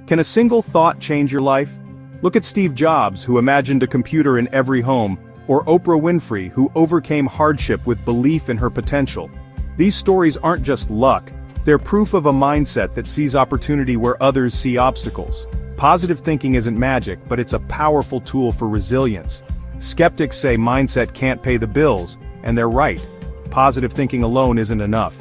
Can a single thought change your life? Look at Steve Jobs, who imagined a computer in every home, or Oprah Winfrey, who overcame hardship with belief in her potential. These stories aren't just luck, they're proof of a mindset that sees opportunity where others see obstacles. Positive thinking isn't magic, but it's a powerful tool for resilience. Skeptics say mindset can't pay the bills, and they're right. Positive thinking alone isn't enough.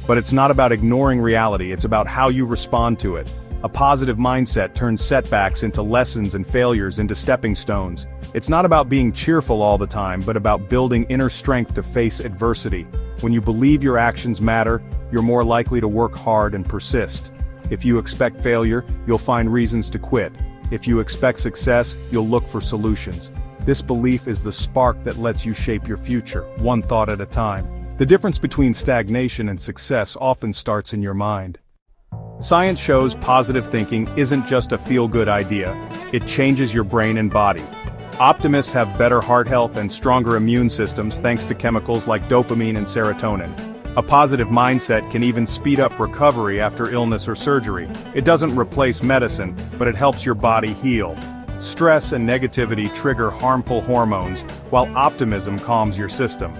But it's not about ignoring reality, it's about how you respond to it. A positive mindset turns setbacks into lessons and failures into stepping stones. It's not about being cheerful all the time, but about building inner strength to face adversity. When you believe your actions matter, you're more likely to work hard and persist. If you expect failure, you'll find reasons to quit. If you expect success, you'll look for solutions. This belief is the spark that lets you shape your future, one thought at a time. The difference between stagnation and success often starts in your mind. Science shows positive thinking isn't just a feel-good idea, it changes your brain and body. Optimists have better heart health and stronger immune systems thanks to chemicals like dopamine and serotonin. A positive mindset can even speed up recovery after illness or surgery. It doesn't replace medicine, but it helps your body heal. Stress and negativity trigger harmful hormones, while optimism calms your system.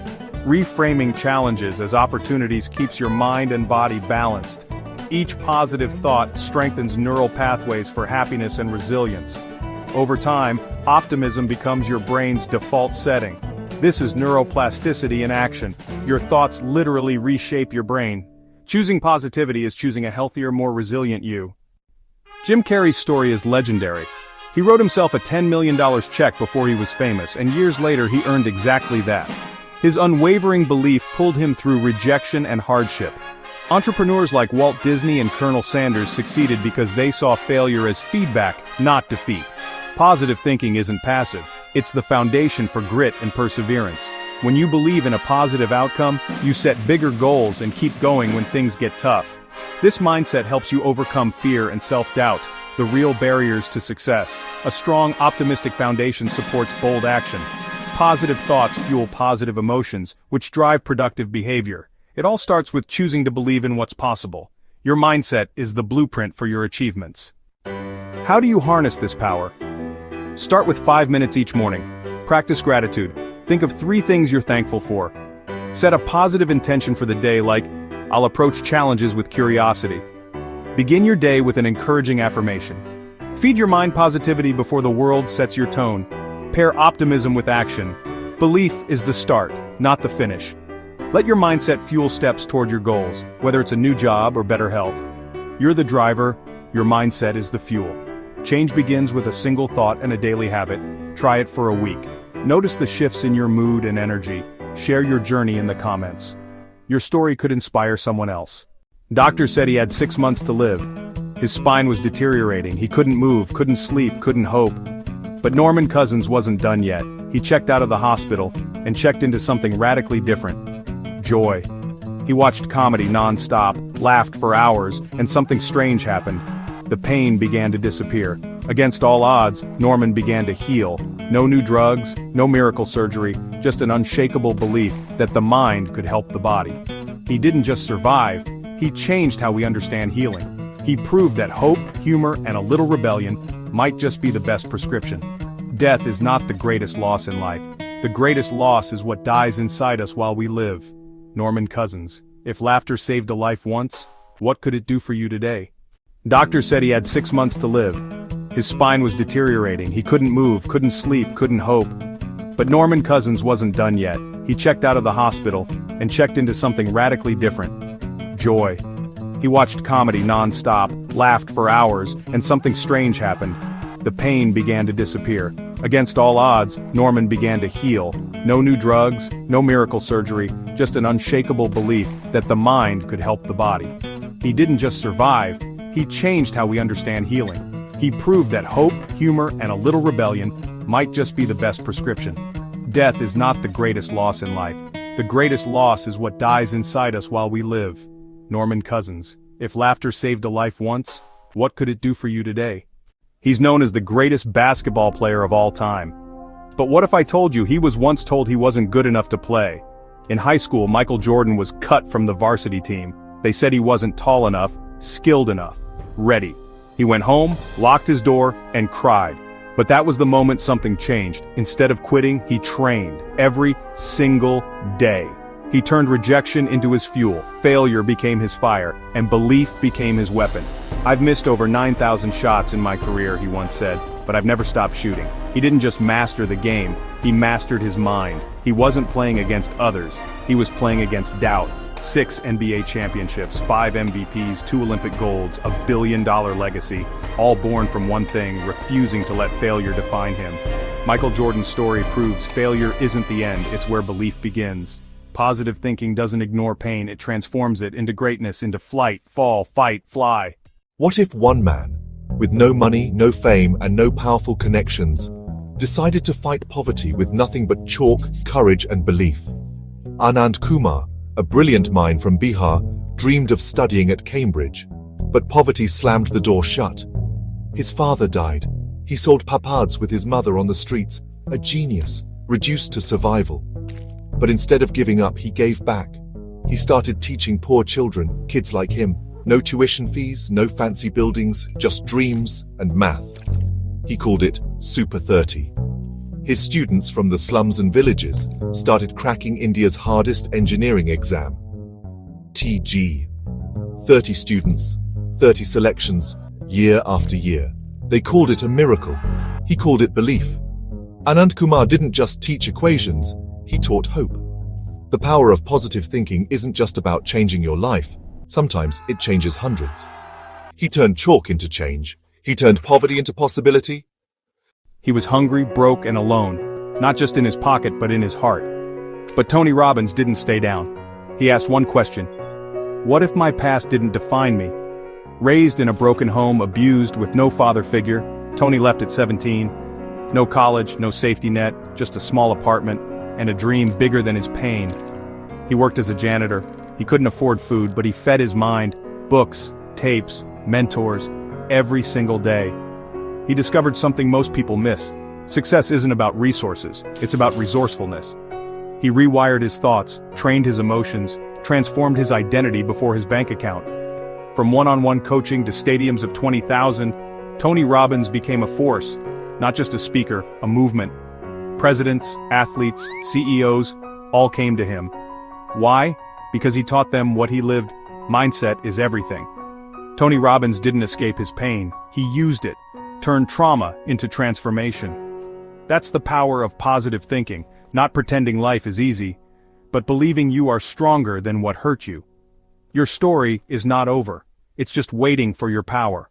Reframing challenges as opportunities keeps your mind and body balanced. Each positive thought strengthens neural pathways for happiness and resilience. Over time, optimism becomes your brain's default setting. This is neuroplasticity in action. Your thoughts literally reshape your brain. Choosing positivity is choosing a healthier, more resilient you. Jim Carrey's story is legendary. He wrote himself a $10 million check before he was famous, and years later he earned exactly that. His unwavering belief pulled him through rejection and hardship. Entrepreneurs like Walt Disney and Colonel Sanders succeeded because they saw failure as feedback, not defeat. Positive thinking isn't passive, it's the foundation for grit and perseverance. When you believe in a positive outcome, you set bigger goals and keep going when things get tough. This mindset helps you overcome fear and self-doubt, the real barriers to success. A strong, optimistic foundation supports bold action. Positive thoughts fuel positive emotions, which drive productive behavior. It all starts with choosing to believe in what's possible. Your mindset is the blueprint for your achievements. How do you harness this power? Start with 5 minutes each morning. Practice gratitude. Think of 3 things you're thankful for. Set a positive intention for the day like, I'll approach challenges with curiosity. Begin your day with an encouraging affirmation. Feed your mind positivity before the world sets your tone. Pair optimism with action. Belief is the start, not the finish. Let your mindset fuel steps toward your goals, whether it's a new job or better health. You're the driver, your mindset is the fuel. Change begins with a single thought and a daily habit. Try it for a week. Notice the shifts in your mood and energy. Share your journey in the comments. Your story could inspire someone else. Doctor said he had 6 months to live. His spine was deteriorating, he couldn't move, couldn't sleep, couldn't hope. But Norman Cousins wasn't done yet. He checked out of the hospital and checked into something radically different. Joy. He watched comedy non-stop, laughed for hours, and something strange happened. The pain began to disappear. Against all odds, Norman began to heal. No new drugs, no miracle surgery, just an unshakable belief that the mind could help the body. He didn't just survive, he changed how we understand healing. He proved that hope, humor, and a little rebellion might just be the best prescription. Death is not the greatest loss in life. The greatest loss is what dies inside us while we live. Norman Cousins. If laughter saved a life once, what could it do for you today? Doctor said he had 6 months to live. His spine was deteriorating, he couldn't move, couldn't sleep, couldn't hope. But Norman Cousins wasn't done yet. He checked out of the hospital and checked into something radically different. Joy. He watched comedy non-stop, laughed for hours, and something strange happened. The pain began to disappear. Against all odds, Norman began to heal. No new drugs, no miracle surgery, just an unshakable belief that the mind could help the body. He didn't just survive, he changed how we understand healing. He proved that hope, humor, and a little rebellion might just be the best prescription. Death is not the greatest loss in life. The greatest loss is what dies inside us while we live. Norman Cousins. If laughter saved a life once, what could it do for you today? He's known as the greatest basketball player of all time. But what if I told you he was once told he wasn't good enough to play? In high school, Michael Jordan was cut from the varsity team. They said he wasn't tall enough, skilled enough, ready. He went home, locked his door, and cried. But that was the moment something changed. Instead of quitting, he trained every single day. He turned rejection into his fuel, failure became his fire, and belief became his weapon. "I've missed over 9,000 shots in my career," he once said, "but I've never stopped shooting." He didn't just master the game, he mastered his mind. He wasn't playing against others, he was playing against doubt. 6 NBA championships, 5 MVPs, 2 Olympic golds, a billion-dollar legacy, all born from one thing: refusing to let failure define him. Michael Jordan's story proves failure isn't the end, it's where belief begins. Positive thinking doesn't ignore pain, it transforms it into greatness, into flight, fall, fight, fly. What if one man, with no money, no fame, and no powerful connections, decided to fight poverty with nothing but chalk, courage, and belief? Anand Kumar, a brilliant mind from Bihar, dreamed of studying at Cambridge, but poverty slammed the door shut. His father died. He sold papads with his mother on the streets, a genius, reduced to survival. But instead of giving up, he gave back. He started teaching poor children, kids like him. No tuition fees, no fancy buildings, just dreams and math. He called it Super 30. His students from the slums and villages started cracking India's hardest engineering exam. TG. 30 students, 30 selections, year after year. They called it a miracle. He called it belief. Anand Kumar didn't just teach equations, he taught hope. The power of positive thinking isn't just about changing your life, sometimes it changes hundreds. He turned chalk into change. He turned poverty into possibility. He was hungry, broke, and alone, not just in his pocket but in his heart. But Tony Robbins didn't stay down. He asked one question: what if my past didn't define me? Raised in a broken home, abused, with no father figure, Tony left at 17. No college, no safety net, just a small apartment, and a dream bigger than his pain. He worked as a janitor. He couldn't afford food, but he fed his mind, books, tapes, mentors, every single day. He discovered something most people miss. Success isn't about resources, it's about resourcefulness. He rewired his thoughts, trained his emotions, transformed his identity before his bank account. From one-on-one coaching to stadiums of 20,000, Tony Robbins became a force, not just a speaker, a movement. Presidents, athletes, CEOs, all came to him. Why? Because he taught them what he lived. Mindset is everything. Tony Robbins didn't escape his pain, he used it, turned trauma into transformation. That's the power of positive thinking, not pretending life is easy, but believing you are stronger than what hurt you. Your story is not over, it's just waiting for your power.